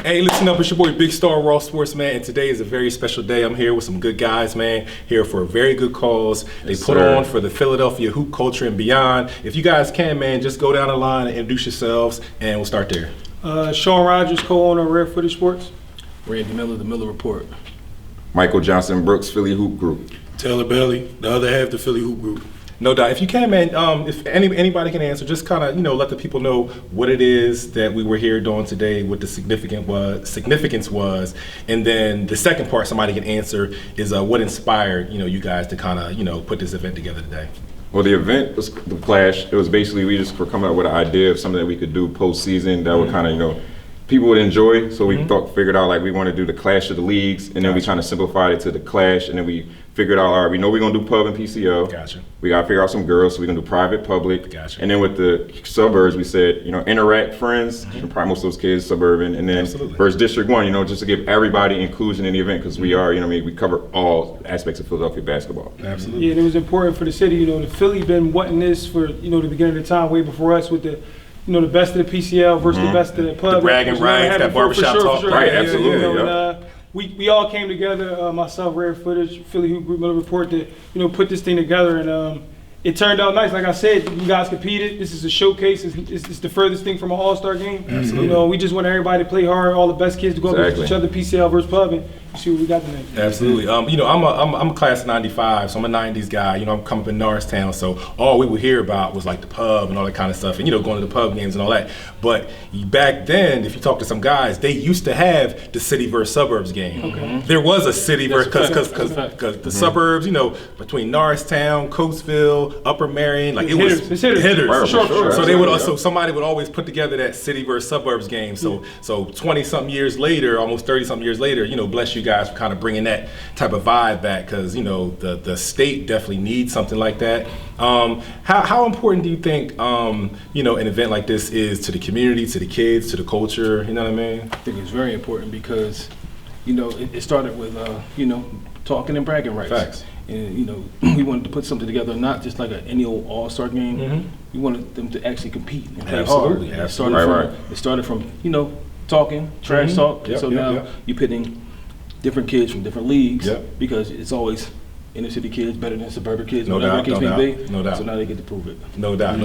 Hey, listen up, it's your boy Big Star Raw Sports, man, and today is a very special day. I'm here with some good guys, man, here for a very good cause. They put on for the Philadelphia hoop culture and beyond. If you guys can, man, just go down the line and introduce yourselves, and we'll start there. Sean Rogers, co-owner of Rare Footage Sports. Randy Miller, the Miller Report. Michael Johnson Brooks, Philly Hoop Group. Taylor Bailey, the other half, the Philly Hoop Group. No doubt. If you can, man, if anybody can answer, just kind of, let the people know what it is that we were here doing today, what the significance was, and then the second part somebody can answer is what inspired, you guys to kind of, put this event together today. Well, the event was the Clash. It was basically we just were coming up with an idea of something that we could do postseason that would kind of, people would enjoy. So we figured out like we want to do the Clash of the leagues, and then we kind of simplified it to the Clash, and then we figured out, all right, we know we're gonna do pub and PCL. Gotcha. We gotta figure out some girls, so we're gonna do private, public. Gotcha. And then with the suburbs, we said, interact friends, probably most of those kids suburban, and then versus District 1, just to give everybody inclusion in the event, because we are, we cover all aspects of Philadelphia basketball. Absolutely. Yeah, and it was important for the city. The Philly been wanting this for, the beginning of the time, way before us with the the best of the PCL versus the best of the pub. The bragging rights, that barbershop talk. Sure. Right, Yeah, absolutely. And, we all came together, myself, Rare Footage, Philly Hoop Group, Miller Report, to put this thing together, and it turned out nice. Like I said, you guys competed. This is a showcase. It's the furthest thing from an all-star game. Absolutely. We just want everybody to play hard, all the best kids to go up against each other, PCL versus pub, and see what we got tonight. Absolutely. I'm a class of '95, so I'm a '90s guy. I'm coming up in Norristown, so all we would hear about was like the pub and all that kind of stuff, and going to the pub games and all that. But back then, if you talk to some guys, they used to have the city versus suburbs game. Okay. There was a city versus because the suburbs, between Norristown, Coatesville, Upper Marion, like It's hitters. Right, sure. So they would also somebody would always put together that city versus suburbs game. So 20-something years later, almost 30-something years later, bless you guys for kind of bringing that type of vibe back, because the state definitely needs something like that. How important do you think an event like this is to the community, to the kids, to the culture? You know what I mean? I think it's very important because, it started with, talking and bragging rights. Facts. And, we wanted to put something together, not just like any old all-star game. We wanted them to actually compete and play Absolutely. hard. Absolutely. It started from, talking, trash talk. Yep, so now you're pitting different kids from different leagues because it's always inner city kids better than suburban kids, whatever the case may be. No doubt. So now they get to prove it. No doubt.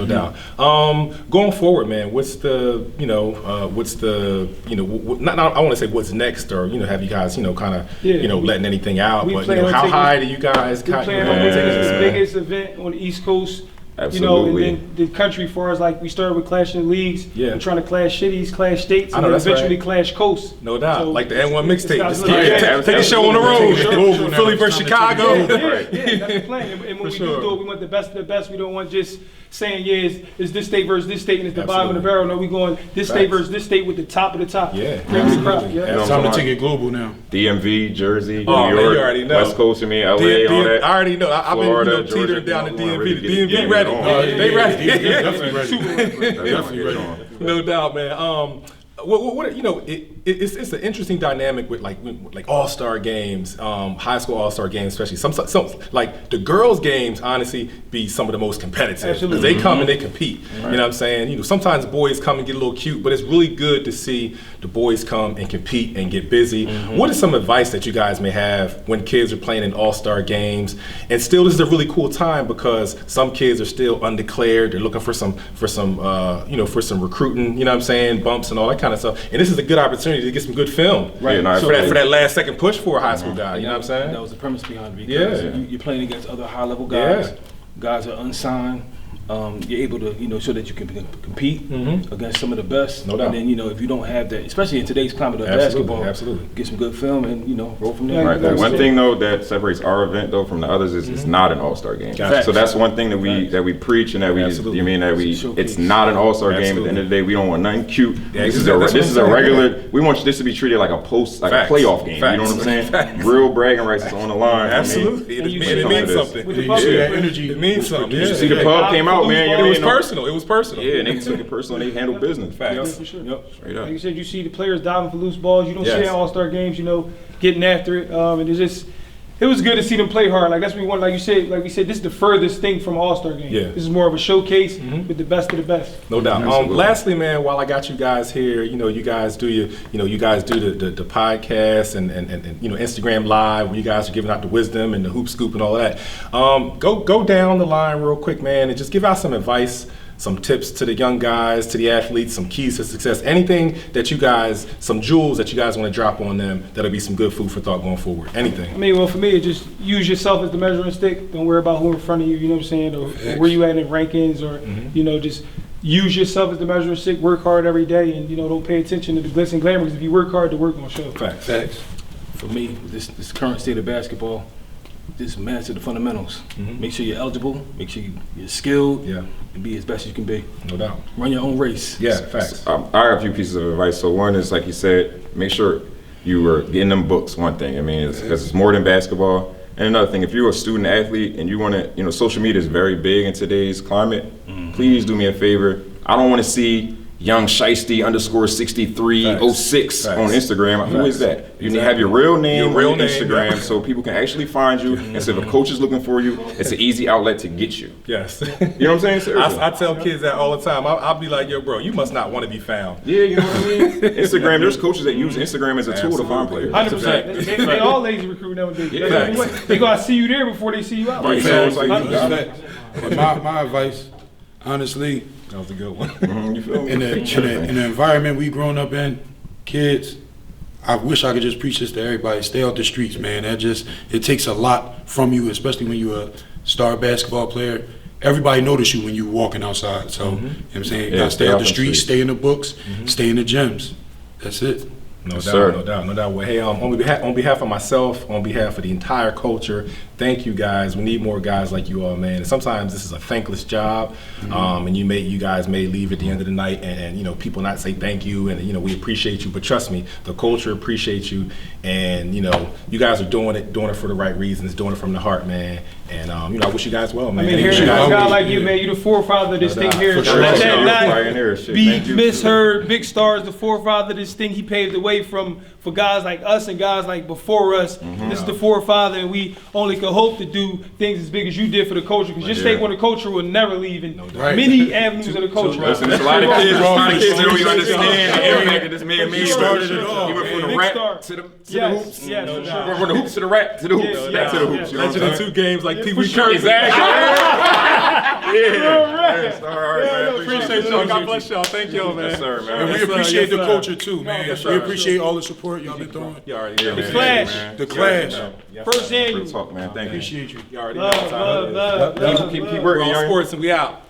Going forward, man, what's the, not I want to say what's next, or have you guys, kind of, letting anything out, but how high do you guys? We plan on taking the biggest event on the East Coast. Absolutely. And then the country, for us, like we started with clashing leagues. Yeah. We're trying to clash cities, clash states, and then eventually clash coasts. No doubt. So, like the N1 mixtape. Yeah, Take a show on the road. Philly versus Chicago. Yeah, that's the plan. And when we do it, we want the best of the best. We don't want just saying, it's this state versus this state and it's the bottom of the barrel. No, we going this state versus this state with the top of the top. Yeah. It's time to take it global now. DMV, Jersey, New Man, York, you already know. West Coast, LA, all that. I already know. I've Florida, been teetering down the DMV. Georgia, The DMV ready. They ready. Definitely ready. No doubt, man. It's an interesting dynamic with like all-star games, high school all-star games, especially some like the girls' games. Honestly, be some of the most competitive because they come and they compete. Right. You know what I'm saying? Sometimes boys come and get a little cute, but it's really good to see the boys come and compete and get busy. What is some advice that you guys may have when kids are playing in all-star games? And still, this is a really cool time because some kids are still undeclared. They're looking for some recruiting. You know what I'm saying? Bumps and all that kind of stuff. And this is a good opportunity to get some good film, right? For that last second push for a high school guy. You know what I'm saying? That was the premise behind it. Because you're playing against other high-level guys. Yeah. Guys are unsigned. You're able to, show that you can compete against some of the best. No doubt. And then, if you don't have that, especially in today's climate of basketball, get some good film and, roll from there. Right. One thing though that separates our event though from the others is it's not an all-star game. Gotcha. So that's one thing that we preach and that we it's not an all-star game. At the end of the day, we don't want nothing cute. This is a regular. We want this to be treated like a playoff game. You know what I'm saying? Real bragging rights is on the line. Absolutely. It means something. It means something. You see the pub came out. Man, it was personal. It was personal. Yeah, and they took it personal and they handled business. Facts. Yeah, for sure. Yep. Straight up. Like you said, you see the players diving for loose balls. You don't see it in all-star games, getting after it. And it's just, it was good to see them play hard. Like that's what we want. Like we said, this is the furthest thing from All-Star game. Yeah. This is more of a showcase with the best of the best. No doubt. Lastly, man, while I got you guys here, you guys do the podcast and Instagram Live where you guys are giving out the wisdom and the hoop scoop and all of that. Go down the line real quick, man, and just give out some advice, some tips to the young guys, to the athletes, some keys to success, anything that you guys, some jewels that you guys want to drop on them that'll be some good food for thought going forward. Anything. I mean, well, for me, just use yourself as the measuring stick. Don't worry about who in front of you, you know what I'm saying, or where you at in rankings, or, just use yourself as the measuring stick, work hard every day, and, don't pay attention to the glitz and glamour, because if you work hard, the work gonna show. Facts. For me, this current state of basketball, just master the fundamentals. Make sure you're eligible, make sure you're skilled, and be as best as you can be. No doubt. Run your own race. Yeah, facts. I have a few pieces of advice. So one is, like you said, make sure you are getting them books, one thing. I mean, because it's more than basketball. And another thing, if you're a student athlete and you want to, social media is very big in today's climate, please do me a favor. I don't want to see Young Shiesty _6306 on Instagram. Who is that? You need to have your real name on Instagram so people can actually find you. And so if a coach is looking for you, it's an easy outlet to get you. Yes. You know what I'm saying? Seriously. I tell kids that all the time. I'll be like, yo, bro, you must not want to be found. Yeah, you know what I mean? Instagram, there's coaches that use Instagram as a tool to find players. 100%. They all lazy recruit nowadays. They gotta see you there before they see you out. Right. So it's like, my advice, honestly, that was a good one. You feel me? In the environment we grown up in, kids, I wish I could just preach this to everybody. Stay out the streets, man. It takes a lot from you, especially when you're a star basketball player. Everybody notice you when you walking outside. So, you know what I'm saying? You gotta stay out the streets, stay in the books, stay in the gyms. That's it. No doubt. Well, hey, on behalf of myself, on behalf of the entire culture, thank you guys. We need more guys like you all, man. And sometimes this is a thankless job, and you guys may leave at the end of the night, and people not say thank you, and we appreciate you. But trust me, the culture appreciates you, and you guys are doing it for the right reasons, doing it from the heart, man. And I wish you guys well, man. I mean, here's a guy like you, man. You the forefather of this thing here. Sure. Be misheard, big stars, the forefather of this thing. He paved the way for guys like us and guys like before us. This is the forefather, and we only can hope to do things as big as you did for the culture. Because your stake on the culture will never leave in many avenues of the culture. Listen, there's a lot of kids that don't even understand the impact that this man made. He started it all. He went from the rap to the hoops. From the hoops to the rap to the hoops. Back to the hoops. Mentioned in 2 games like Pee Wee Kirk. Exactly. All right, man. Appreciate y'all. God bless y'all. Thank y'all, man. Yes, sir, man. And we appreciate the culture too, man. We appreciate all the support y'all been throwing. You already know. The Clash. The Clash. First annual. Talk, man. Thank you. Appreciate you. You already know. Love. Keep working, All young. sports, and we out.